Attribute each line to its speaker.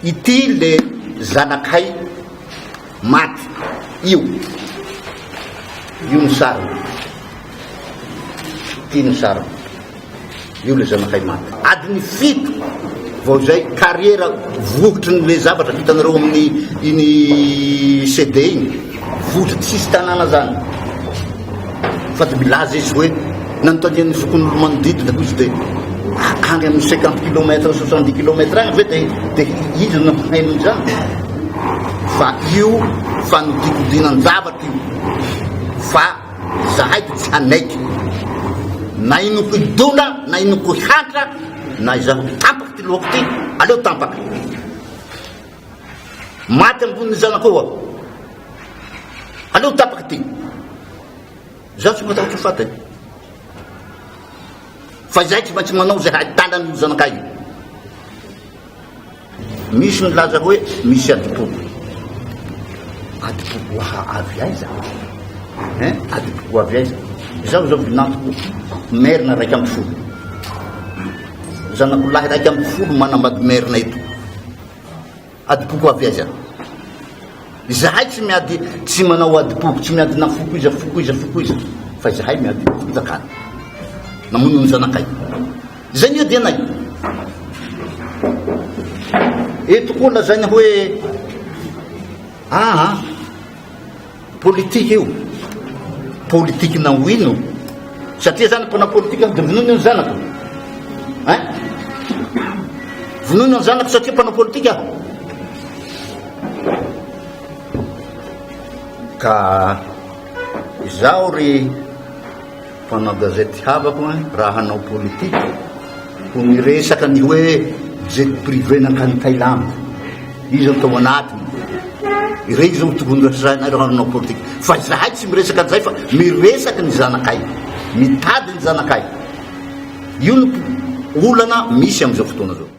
Speaker 1: ity le zanakay maty io ny sariny ity ny sariny io le zanakay maty adiny fito vao zay carrière vohotry ny le zavatra vitanareo amin'ny iny CD iny vohotry tsisy tanàna zany fa de milaza izy hoe nanontanian'ny zokon'olo manodidina koa izy de akany amin'ny 50 kilomètre 70 kilomètre agny ve de izy nampahainony zany fa io fanodikodinan-javatra io fa zahay tsy hanaiky na inoko idona na inoko hatra na izaho tampaky ty lohako ty aleo tampaky maty amboniny zanakoa aleo tampaky ty zaho tsy matahotra fatany fa zay tsy maintsy manao zay hatanany zanakay misy milaza hoe misy adipoko avy aiza adipoko avy aiza zaho zao vinantoko merina raiky amby folo zanako lahy raiky amby folo manambady merina ito adipoko avy aiza zahay tsy miady tsy manao adipoko tsy miady na foko iza fa zahay miady zakany namonony zanakay zay nio di anay eto koa lazaina hoe politiky io politiky naoino satria zany mpanao politiky de vonoiny ny zanako vonoiny ny zanako satria mpanao politiky aho ka izao ry mpanao gazety havako raha hanao politiky ho miresaka ny hoe jety privé nankanytailamy izy atao anatiny ireny zao tokony rasainareo hanao politiky fa zahay tsy miresaka an'izay fa miresaky ny zanakay mitady ny zanakay io no olana misy am'izao fotoana zao